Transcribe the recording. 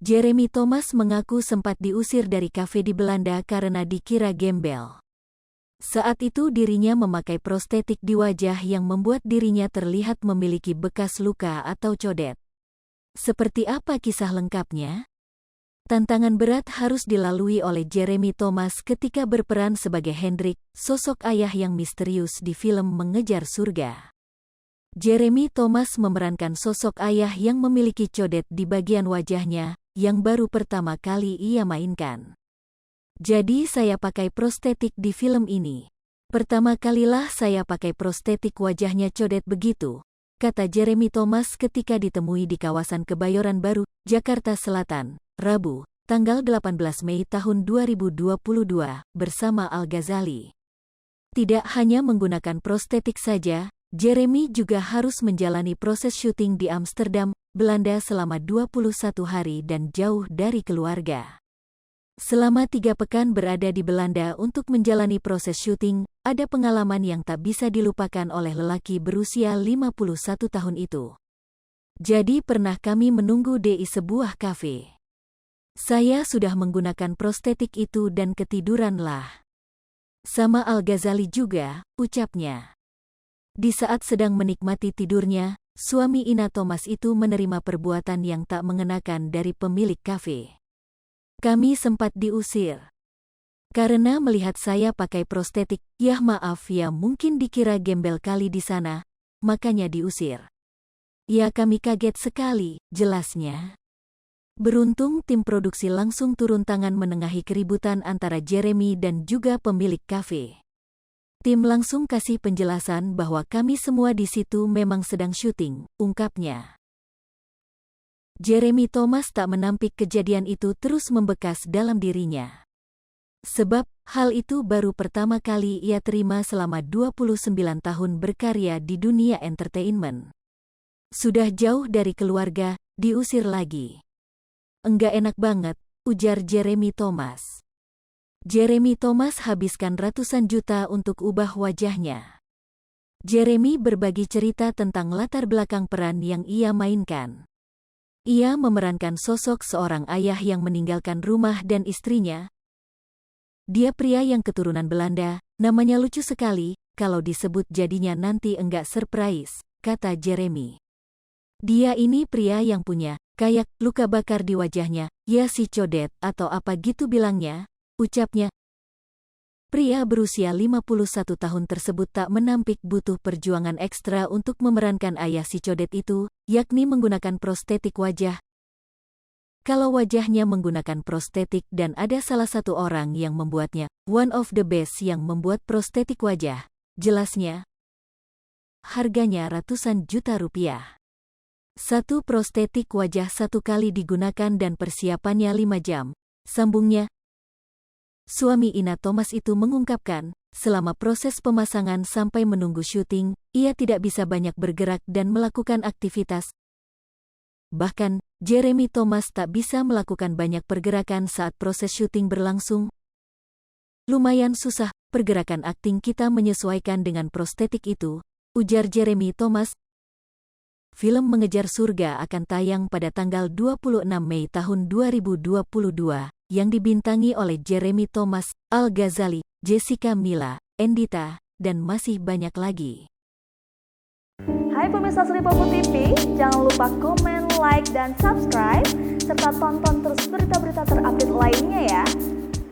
Jeremy Thomas mengaku sempat diusir dari kafe di Belanda karena dikira gembel. Saat itu dirinya memakai prostetik di wajah yang membuat dirinya terlihat memiliki bekas luka atau codet. Seperti apa kisah lengkapnya? Tantangan berat harus dilalui oleh Jeremy Thomas ketika berperan sebagai Hendrik, sosok ayah yang misterius di film Mengejar Surga. Jeremy Thomas memerankan sosok ayah yang memiliki codet di bagian wajahnya, yang baru pertama kali ia mainkan. Jadi saya pakai prostetik di film ini. Pertama kalilah saya pakai prostetik wajahnya codet begitu, kata Jeremy Thomas ketika ditemui di kawasan Kebayoran Baru, Jakarta Selatan, Rabu, tanggal 18 Mei tahun 2022, bersama Al-Ghazali. Tidak hanya menggunakan prostetik saja, Jeremy juga harus menjalani proses syuting di Amsterdam, Belanda selama 21 hari dan jauh dari keluarga. Selama 3 pekan berada di Belanda untuk menjalani proses syuting, ada pengalaman yang tak bisa dilupakan oleh lelaki berusia 51 tahun itu. Jadi pernah kami menunggu di sebuah kafe. Saya sudah menggunakan prostetik itu dan ketiduranlah. Sama Al-Ghazali juga, ucapnya. Di saat sedang menikmati tidurnya, suami Ina Thomas itu menerima perbuatan yang tak mengenakan dari pemilik kafe. Kami sempat diusir. Karena melihat saya pakai prostetik, ya maaf ya mungkin dikira gembel kali di sana, makanya diusir. Ya kami kaget sekali, jelasnya. Beruntung tim produksi langsung turun tangan menengahi keributan antara Jeremy dan juga pemilik kafe. Tim langsung kasih penjelasan bahwa kami semua di situ memang sedang syuting, ungkapnya. Jeremy Thomas tak menampik kejadian itu terus membekas dalam dirinya. Sebab, hal itu baru pertama kali ia terima selama 29 tahun berkarya di dunia entertainment. Sudah jauh dari keluarga, diusir lagi. Enggak enak banget, ujar Jeremy Thomas. Jeremy Thomas habiskan ratusan juta untuk ubah wajahnya. Jeremy berbagi cerita tentang latar belakang peran yang ia mainkan. Ia memerankan sosok seorang ayah yang meninggalkan rumah dan istrinya. Dia pria yang keturunan Belanda, namanya lucu sekali, kalau disebut jadinya nanti enggak surprise, kata Jeremy. Dia ini pria yang punya, kayak, luka bakar di wajahnya, ya si codet atau apa gitu bilangnya. Ucapnya, pria berusia 51 tahun tersebut tak menampik butuh perjuangan ekstra untuk memerankan ayah si codet itu, yakni menggunakan prostetik wajah. Kalau wajahnya menggunakan prostetik dan ada salah satu orang yang membuatnya, one of the best yang membuat prostetik wajah, jelasnya. Harganya ratusan juta rupiah. Satu prostetik wajah 1 kali digunakan dan persiapannya 5 jam, sambungnya. Suami Ina Thomas itu mengungkapkan, selama proses pemasangan sampai menunggu syuting, ia tidak bisa banyak bergerak dan melakukan aktivitas. Bahkan, Jeremy Thomas tak bisa melakukan banyak pergerakan saat proses syuting berlangsung. Lumayan susah, pergerakan akting kita menyesuaikan dengan prostetik itu, ujar Jeremy Thomas. Film Mengejar Surga akan tayang pada tanggal 26 Mei tahun 2022. Yang dibintangi oleh Jeremy Thomas, Al-Ghazali, Jessica Mila, Endita, dan masih banyak lagi. Hai pemirsa Sri Popo TV, jangan lupa komen, like, dan subscribe, serta tonton terus berita-berita terupdate lainnya ya.